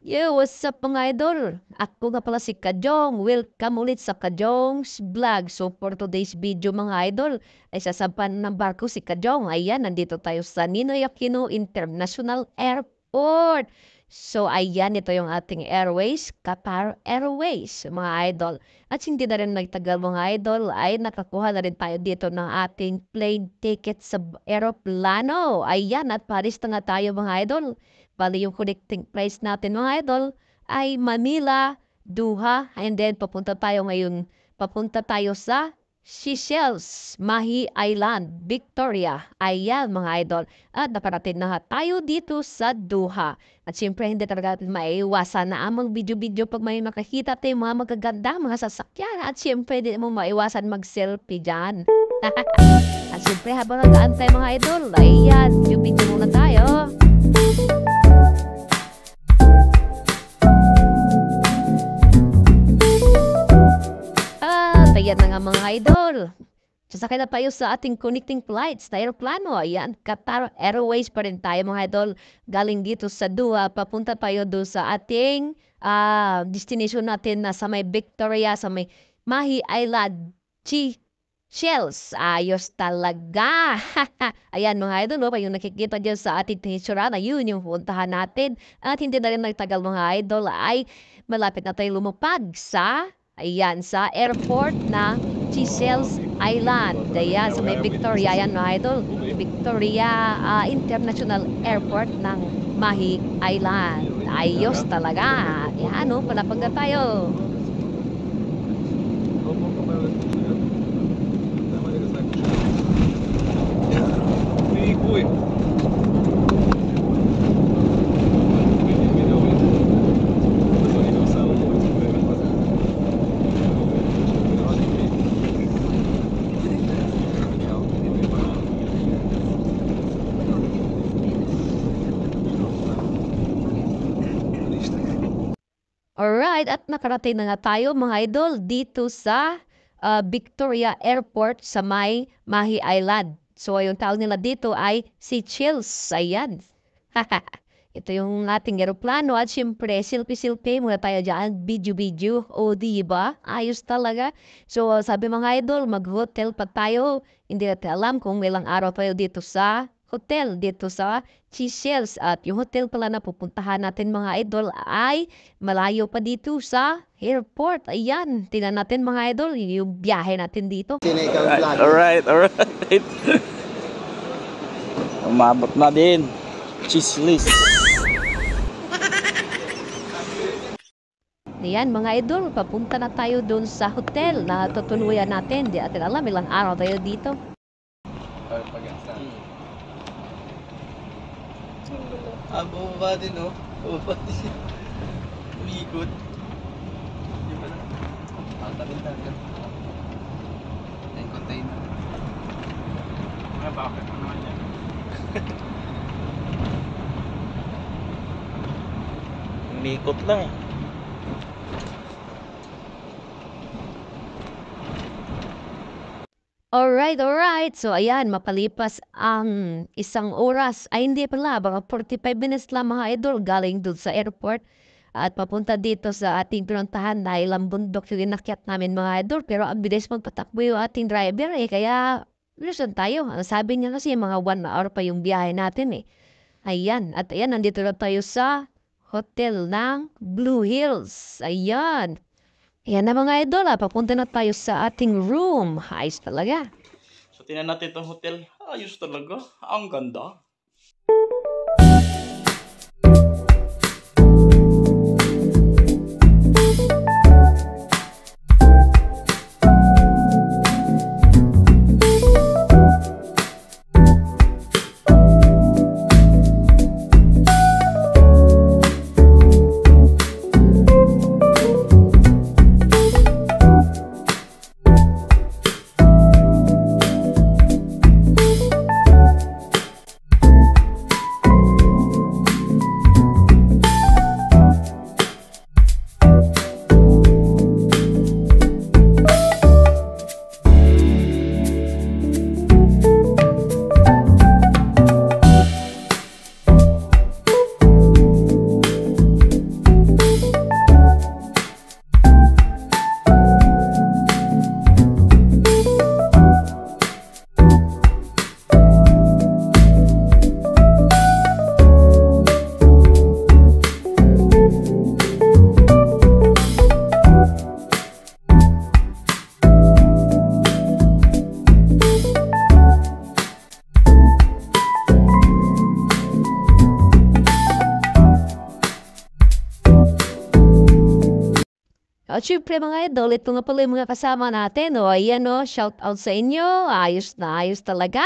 Yo, what's up mga idol? Ako nga pala si Kajong. Welcome ulit sa Kajong's Vlog. So for today's video mga idol, ay sasampan ng barko si Kajong. Ayan, nandito tayo sa Ninoy Aquino International Airport. So ayan, ito yung ating airways, Qatar Airways mga idol. At hindi na rin nagtagal mga idol, ay nakakuha na rin tayo dito ng ating plane ticket sa aeroplano. Ayan, at paris na nga tayo mga idol. Bali yung connecting place natin mga idol ay Manila, Doha, and then papunta tayo sa Seychelles, Mahi Island, Victoria. Ayan mga idol. At nakarating na tayo dito sa Doha. At siyempre hindi talaga natin maiiwasan na amang video-video pag may makakita tayong mga magaganda, mga sasakyan. At siyempre hindi mo maiwasan mag-selfie dyan. At siyempre habang nag-aantay mga idol, ayan, video-video muna tayo. Ayan na nga mga idol. Sasakay na tayo sa ating connecting flights na aeroplano. Ayan, Qatar Airways pa rin tayo mga idol. Galing dito sa Doha, papunta tayo doon sa ating destination natin na sa may Victoria, sa may Mahi Island, Shells. Ayos talaga. Ayan mga idol, no? Yung nakikita dyan sa ating tinitsura na yun yung puntahan natin. At hindi na rin nagtagal mga idol ay malapit na tayo lumupag sa sa airport na Seychelles Island. Ayan, sa may Victoria yan mga idol. Victoria International Airport ng Mahi Island. Ayos talaga. Yan, no? Palapag na tayo. Alright, at nakarating na nga tayo mga idol dito sa Victoria Airport sa may Mahi Island. So, yung tawag nila dito ay Seychelles. Ayan. Ito yung ating aeroplano at syempre, selfie-selfie muna tayo dyan, video-video. O, diba? Ayos talaga. So, sabi mga idol, mag-hotel pa tayo. Hindi natin alam kung ilang araw tayo dito sa hotel, dito sa Seychelles. At yung hotel pala na pupuntahan natin mga idol ay malayo pa dito sa airport. Ayan, tingnan natin mga idol, yung biyahe natin dito. Alright. Umabot na din. Cheese. Ayan mga idol, papunta na tayo doon sa hotel na tutuluyan natin. Di natin alam ilang araw tayo dito. Bumaba din, no? Bumaba din. Umiikot. Di ba na? Tagal. Yung container. Bakit? Ano naman yan? Umiikot lang. Alright. So, ayan, mapalipas ang isang oras. Ay, hindi pala. Baka 45 minutes lang mga idol galing doon sa airport. At papunta dito sa ating pinuntahan dahil ang bundok yung inakyat namin mga idol. Pero ang bilis magpatakbo yung ating driver kaya bilisan tayo. Ang sabi niya kasi mga 1 hour pa yung biyahe natin Ayan. At ayan, nandito na tayo sa hotel ng Blue Hills. Ayan. Ayan na mga idol, papunta na tayo sa ating room. Ayos talaga. So, tingnan natin itong hotel. Ayos talaga. Ang ganda. At syempre mga idol, ito nga pala yung mga kasama natin. O, ayan o, shout out sa inyo. Ayos na ayos talaga.